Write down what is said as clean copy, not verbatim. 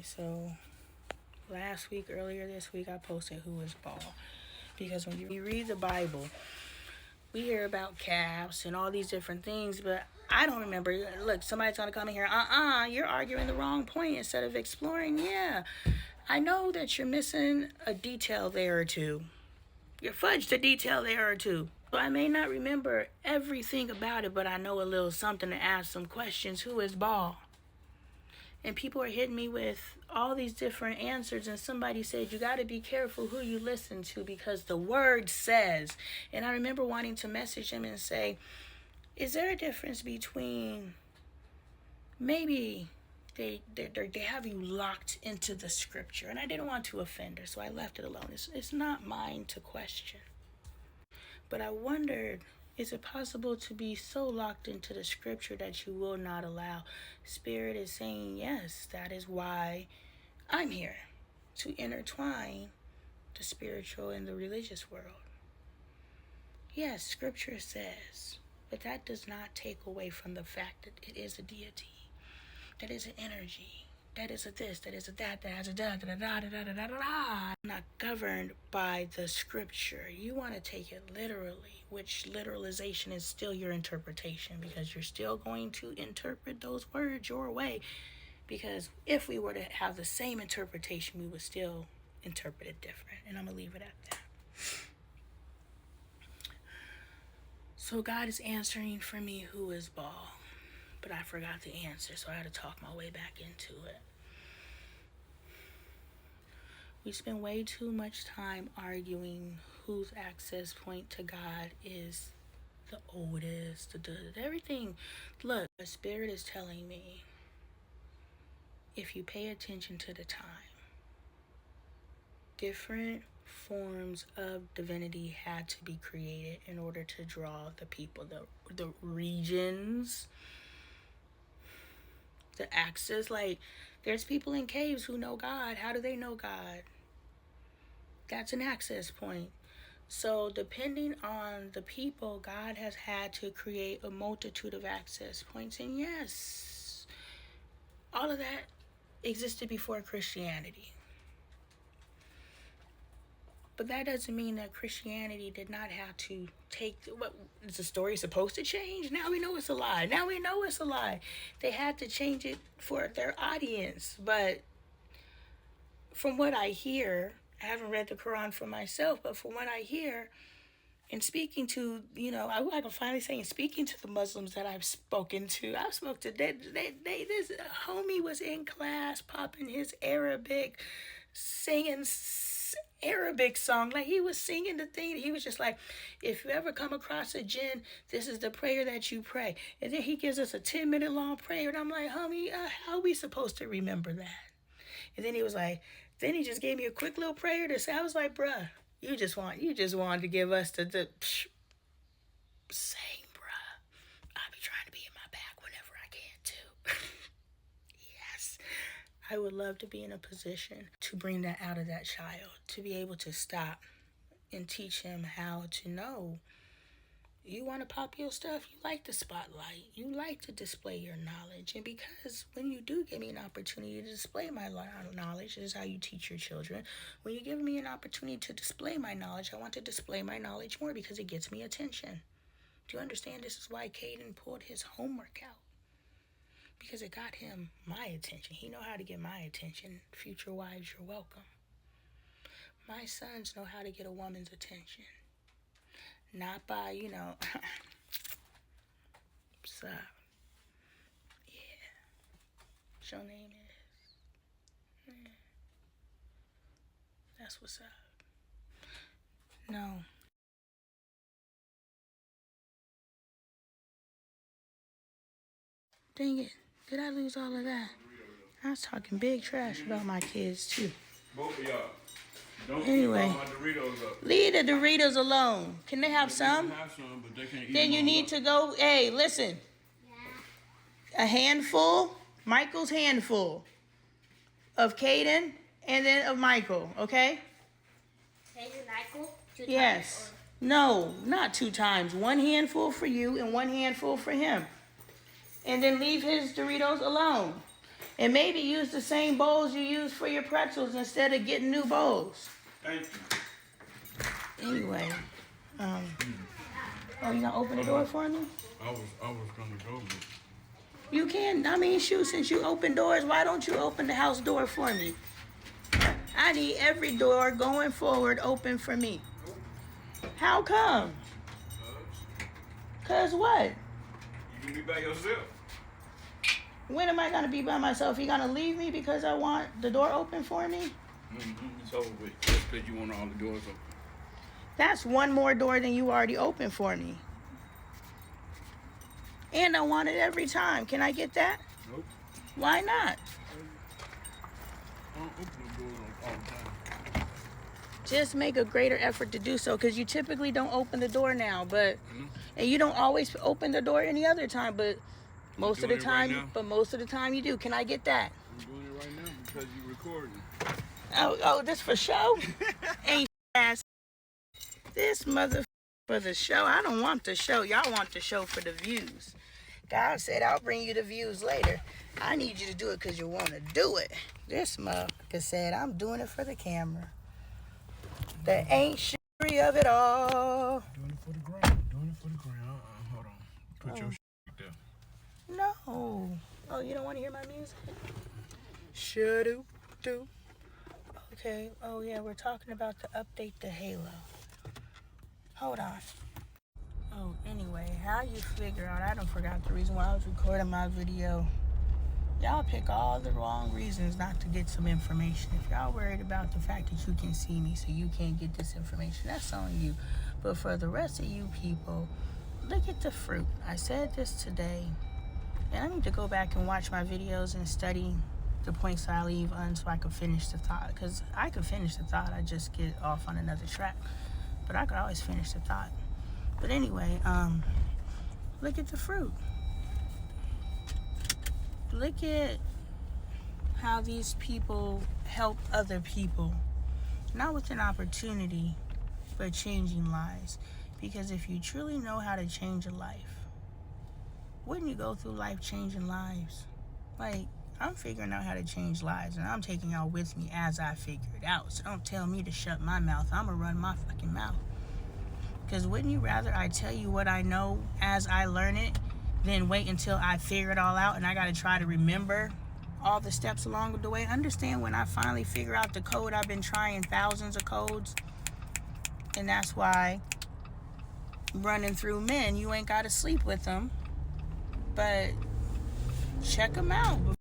Alright, so earlier this week, I posted who is Baal. Because when you read the Bible, we hear about calves and all these different things, but I don't remember. Look, somebody's going to come in here, you're arguing the wrong point instead of exploring. Yeah, I know that you're missing a detail there or two. You fudged a detail there or two. So I may not remember everything about it, but I know a little something to ask some questions. Who is Baal? And people are hitting me with all these different answers. And somebody said, you got to be careful who you listen to because the word says. And I remember wanting to message him and say, is there a difference between maybe they have you locked into the scripture? And I didn't want to offend her, so I left it alone. It's not mine to question. But I wondered, is it possible to be so locked into the scripture that you will not allow? Spirit is saying, yes, that is why I'm here, to intertwine the spiritual and the religious world. Yes, scripture says, but that does not take away from the fact that it is a deity, that is an energy, that is a this, that is a that has a da da da da da da da da. Not governed by the scripture. You want to take it literally, which literalization is still your interpretation, because you're still going to interpret those words your way. Because if we were to have the same interpretation, we would still interpret it different. And I'm going to leave it at that. So God is answering for me, who is Baal? But I forgot the answer, so I had to talk my way back into it. We spend way too much time arguing whose access point to God is the oldest, everything. Look, the Spirit is telling me, if you pay attention to the time, different forms of divinity had to be created in order to draw the people, the regions, the access. Like, there's people in caves who know God. How do they know God? That's an access point. So depending on the people, God has had to create a multitude of access points. And yes, all of that existed before Christianity. But that doesn't mean that Christianity did not have to take... What, is the story supposed to change? Now we know it's a lie. They had to change it for their audience. But from what I hear, I haven't read the Quran for myself, but from what I hear, and speaking to, I can finally say, and speaking to the Muslims that I've spoken to, this homie was in class popping his Arabic, singing Arabic song. Like, he was singing the thing. He was just like, if you ever come across a jinn, this is the prayer that you pray. And then he gives us a 10-minute long prayer. And I'm like, homie, how are we supposed to remember that? And then he was like, then he just gave me a quick little prayer to say. I was like, bruh, you just wanted to give us the same, bruh. I be trying to be in my bag whenever I can too. Yes. I would love to be in a position to bring that out of that child, to be able to stop and teach him how to know. You want to pop your stuff, you like the spotlight, you like to display your knowledge. And because when you do give me an opportunity to display my knowledge, this is how you teach your children. When you give me an opportunity to display my knowledge, I want to display my knowledge more because it gets me attention. Do you understand? This is why Caden pulled his homework out. Because it got him my attention. He know how to get my attention. Future wives, you're welcome. My sons know how to get a woman's attention. Not by, what's up? Yeah. What's your name is? Yeah. That's what's up. No. Dang it. Did I lose all of that? I was talking big trash about my kids, too. Both of y'all. Don't anyway, keep Doritos up. Leave the Doritos alone. Can they have some? They can have some, but they can't eat then you need to go, hey, listen. Yeah. A handful, Michael's handful of Caden, and then of Michael, okay? Caden, Michael? 2 times? Yes. Or? No, not 2 times. 1 handful for you and 1 handful for him. And then leave his Doritos alone. And maybe use the same bowls you use for your pretzels instead of getting new bowls. Thank you. Anyway, oh, you gonna open the door for me? I was gonna go, but You can. I mean, shoot, since you open doors, why don't you open the house door for me? I need every door going forward open for me. How come? Cause what? you can be by yourself. When am I gonna be by myself? You gonna leave me because I want the door open for me? It's over with. Just because you want all the doors open. That's one more door than you already opened for me. And I want it every time. Can I get that? Nope. Why not? I don't open the doors all the time. Just make a greater effort to do so, because you typically don't open the door now, but and you don't always open the door any other time, but most of the time, you do. Can I get that? I'm doing it right now because you're recording. Oh, this for show? Ain't ass. This mother for the show. I don't want the show. Y'all want the show for the views. God said, I'll bring you the views later. I need you to do it because you want to do it. This motherfucker said, I'm doing it for the camera. The ain't shittery of it all. Doing it for the ground. Hold on. Put your shit there. No. Oh, you don't want to hear my music? Shoo-doo-doo. Okay. Oh, yeah, we're talking about the update to Halo. Hold on. Oh, anyway, how you figure out, I don't forgot the reason why I was recording my video. Y'all pick all the wrong reasons not to get some information. If y'all worried about the fact that you can see me so you can't get this information, that's on you. But for the rest of you people, look at the fruit. I said this today, and I need to go back and watch my videos and study the points I leave on so I can finish the thought. Because I could finish the thought, I just get off on another track. But I could always finish the thought. But anyway, look at the fruit. Look at how these people help other people. Not with an opportunity, but changing lives. Because if you truly know how to change a life, wouldn't you go through life changing lives? Like, I'm figuring out how to change lives, and I'm taking y'all with me as I figure it out. So don't tell me to shut my mouth. I'm going to run my fucking mouth. Because wouldn't you rather I tell you what I know as I learn it than wait until I figure it all out and I got to try to remember all the steps along the way? Understand, when I finally figure out the code, I've been trying thousands of codes. And that's why running through men, you ain't got to sleep with them. But check them out.